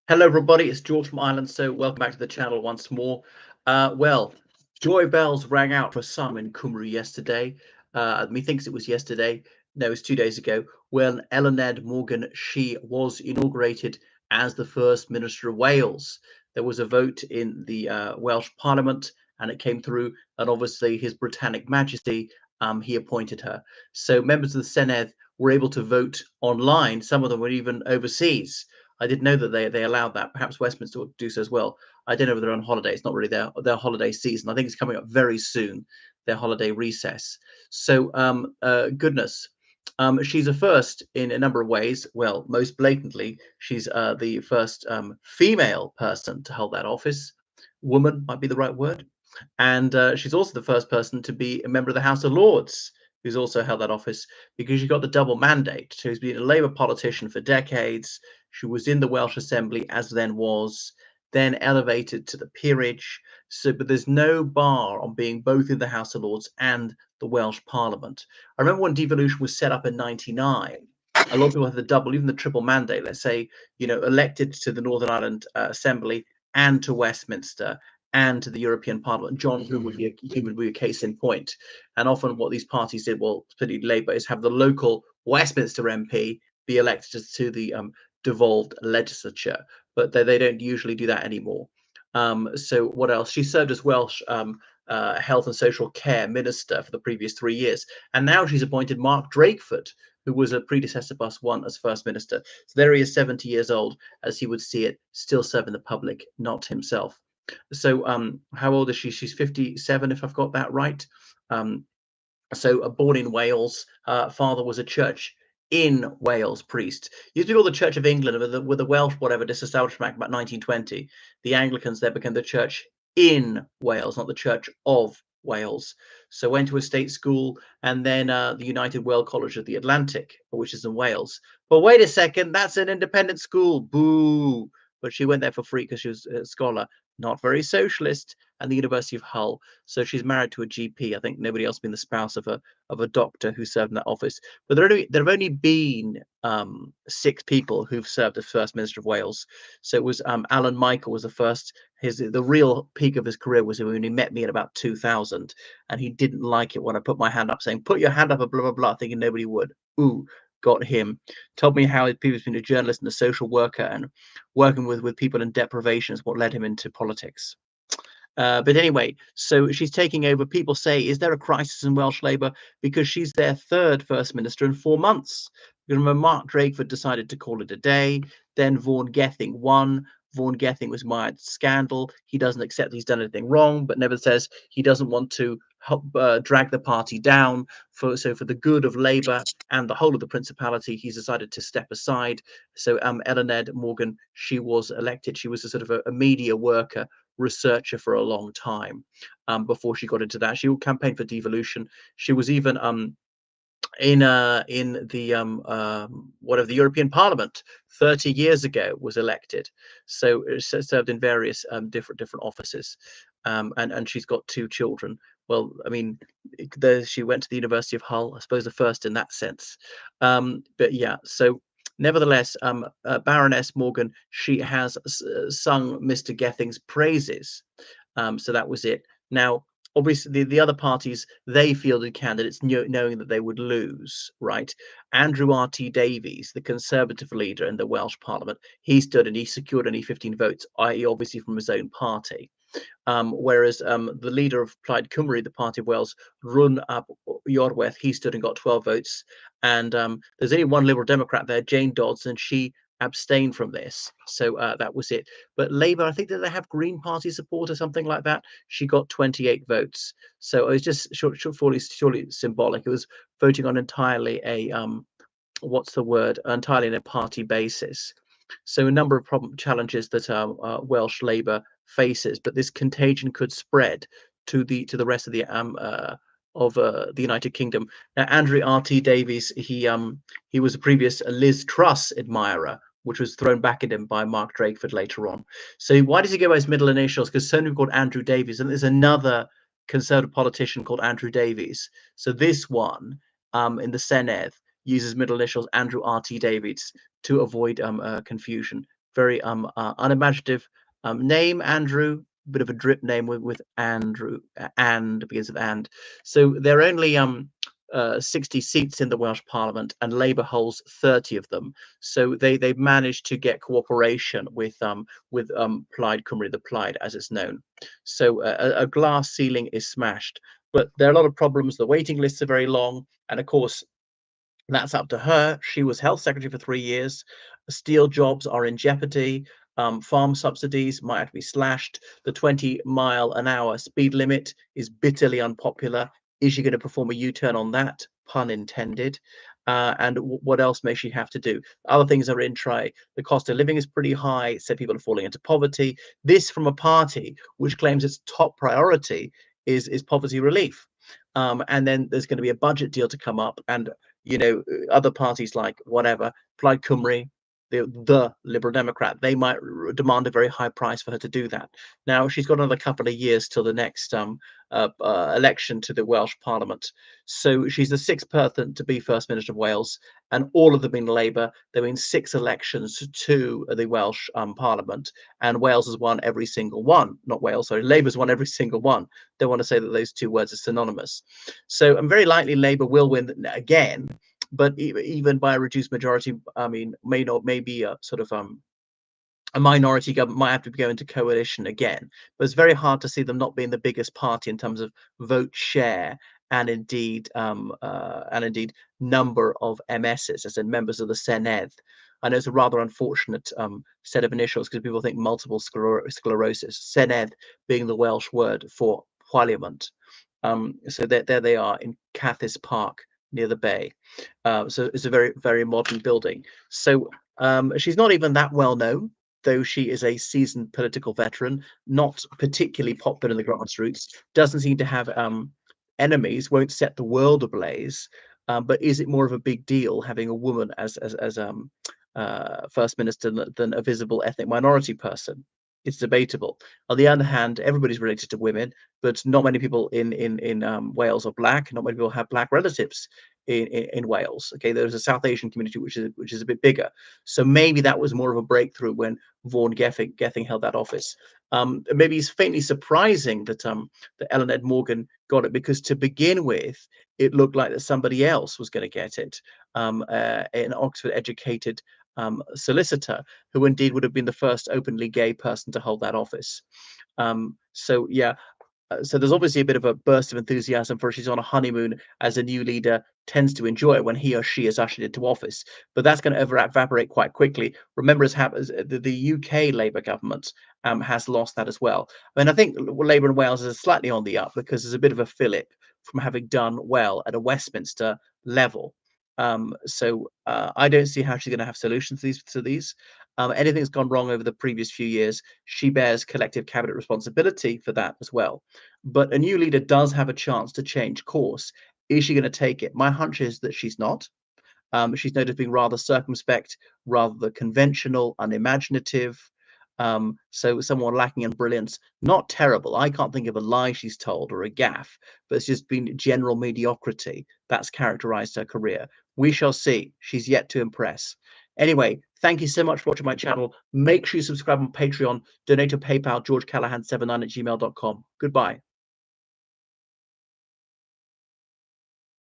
Hello, everybody. It's George from Ireland. So, welcome back to the channel once more. Well, joy bells rang out for some in Cymru yesterday. Methinks it was yesterday. No, it's 2 days ago when Eluned Morgan she was inaugurated as the first Minister of Wales. There was a vote in the Welsh Parliament, and it came through. And obviously, His Britannic Majesty he appointed her. So, members of the Senedd were able to vote online. Some of them were even overseas. I didn't know that they allowed that. Perhaps Westminster would do so as well. I don't know if they're on holiday. It's not really their holiday season. I think it's coming up very soon, their holiday recess. So, goodness, she's a first in a number of ways. Well, most blatantly, she's the first female person to hold that office. Woman might be the right word. And she's also the first person to be a member of the House of Lords who's also held that office because she got the double mandate. So she's been a Labour politician for decades. She was in the Welsh Assembly as then was, then elevated to the peerage. So, but there's no bar on being both in the House of Lords and the Welsh Parliament. I remember when devolution was set up in '99. A lot of people had the double, even the triple mandate. Let's say, elected to the Northern Ireland Assembly and to Westminster and to the European Parliament. John Hume would be a case in point. And often what these parties did, well, particularly Labour, is have the local Westminster MP be elected to the devolved legislature, but they don't usually do that anymore. So what else? She served as Welsh Health and Social Care Minister for the previous 3 years, and now she's appointed Mark Drakeford, who was a predecessor plus one as First Minister. So there he is, 70 years old, as he would see it, still serving the public, not himself. So how old is she? She's 57, if I've got that right. Um, so born in Wales. Father was a church in Wales priest. Used to be called the Church of England, with the Welsh whatever disestablished back about 1920. The Anglicans then became the Church in Wales, not the Church of Wales. So went to a state school and then the United World College of the Atlantic, which is in Wales. But wait a second, that's an independent school. Boo! But she went there for free because she was a scholar, not very socialist, and the University of Hull. So she's married to a GP. I think nobody else has been the spouse of a doctor who served in that office. But there have only been 6 people who've served as First Minister of Wales. So it was Alan Michael was the first. The real peak of his career was when he met me at about 2000, and he didn't like it when I put my hand up, saying "Put your hand up," and blah blah blah, thinking nobody would. Ooh, got him. Told me how he'd previously been a journalist and a social worker, and working with people in deprivation is what led him into politics. But anyway, so she's taking over. People say, is there a crisis in Welsh Labour? Because she's their third First Minister in 4 months. You remember Mark Drakeford decided to call it a day. Then Vaughan Gething won. Vaughan Gething was mired scandal. He doesn't accept he's done anything wrong, but never says he doesn't want to help drag the party down. So for the good of Labour and the whole of the Principality, he's decided to step aside. So Eluned Morgan, she was elected. She was a sort of a media worker, researcher for a long time before she got into that. She campaigned for devolution. She was even in the whatever the European Parliament 30 years ago, was elected. So served in various different offices, and she's got 2 children. Well, I mean, she went to the University of Hull, I suppose the first in that sense. But yeah, so nevertheless, Baroness Morgan, she has sung Mr. Gething's praises. So that was it. Now, obviously, the other parties, they fielded candidates knowing that they would lose, right? Andrew R.T. Davies, the Conservative leader in the Welsh Parliament, he stood and he secured only 15 votes, i.e. obviously from his own party. Whereas the leader of Plaid Cymru, the Party of Wales, Rhun ap Iorwerth, he stood and got 12 votes. And there's only one Liberal Democrat there, Jane Dodds, and she abstained from this. So that was it. But Labour, I think that they have Green Party support or something like that. She got 28 votes. So it was just surely symbolic. It was voting on entirely a what's the word? Entirely on a party basis. So a number of challenges that Welsh Labour faces, but this contagion could spread to the rest of the United Kingdom. Now, Andrew R.T. Davies, he was a previous Liz Truss admirer, which was thrown back at him by Mark Drakeford later on. So why does he go by his middle initials? Because somebody called Andrew Davies, and there's another Conservative politician called Andrew Davies. So this one in the Senedd uses middle initials Andrew R.T. Davies to avoid confusion. very unimaginative name. Andrew, bit of a drip name with Andrew, and begins with and. So there are only 60 seats in the Welsh Parliament, and Labour holds 30 of them. So they've managed to get cooperation with Plaid Cymru, the Plaid as it's known. So a glass ceiling is smashed, but there are a lot of problems. The waiting lists are very long, and of course that's up to her. She was health secretary for 3 years. Steel jobs are in jeopardy. Farm subsidies might have to be slashed. The 20-mile-an-hour speed limit is bitterly unpopular. Is she going to perform a U-turn on that? Pun intended. And what else may she have to do? Other things are in tray. The cost of living is pretty high, so people are falling into poverty. This from a party which claims its top priority is poverty relief. And then there's going to be a budget deal to come up, and other parties like whatever, Plaid Cymru, the Liberal Democrat, they might demand a very high price for her to do that. Now, she's got another couple of years till the next election to the Welsh Parliament. So she's the sixth person to be First Minister of Wales, and all of them in Labour. There have been 6 elections to the Welsh Parliament, and Wales has won every single one. Not Wales, sorry, Labour's won every single one. Don't want to say that those two words are synonymous. So, and very likely Labour will win again, but even by a reduced majority. I mean, may be a sort of a minority government, might have to go into coalition again. But it's very hard to see them not being the biggest party in terms of vote share, and indeed number of MSs, as in members of the Senedd. I know it's a rather unfortunate set of initials, because people think multiple sclerosis. Senedd being the Welsh word for parliament. So there they are in Cathis Park near the bay. So it's a very, very modern building. So she's not even that well known, though she is a seasoned political veteran, not particularly popular in the grassroots, doesn't seem to have enemies, won't set the world ablaze. But is it more of a big deal having a woman as first minister than a visible ethnic minority person? It's debatable. On the other hand, everybody's related to women, but not many people in Wales are black. Not many people have black relatives in Wales. Okay, there's a South Asian community which is a bit bigger. So maybe that was more of a breakthrough when Vaughan Gething held that office. Maybe it's faintly surprising that Eluned Morgan got it, because to begin with, it looked like that somebody else was going to get it. An Oxford-educated solicitor, who indeed would have been the first openly gay person to hold that office. So yeah, so there's obviously a bit of a burst of enthusiasm for her. She's on a honeymoon, as a new leader tends to enjoy when he or she is ushered into office. But that's going to evaporate quite quickly. Remember, as happens, the UK Labour government has lost that as well. I mean, I think Labour in Wales is slightly on the up, because there's a bit of a fillip from having done well at a Westminster level. So I don't see how she's going to have solutions to these. Anything that's gone wrong over the previous few years, she bears collective cabinet responsibility for that as well. But a new leader does have a chance to change course. Is she going to take it? My hunch is that she's not. She's noted as being rather circumspect, rather conventional, unimaginative. So someone lacking in brilliance, not terrible. I can't think of a lie she's told or a gaffe, but it's just been general mediocrity that's characterized her career. We shall see. She's yet to impress. Anyway, thank you so much for watching my channel. Make sure you subscribe on Patreon, donate to PayPal, georgecallahan79@gmail.com. Goodbye.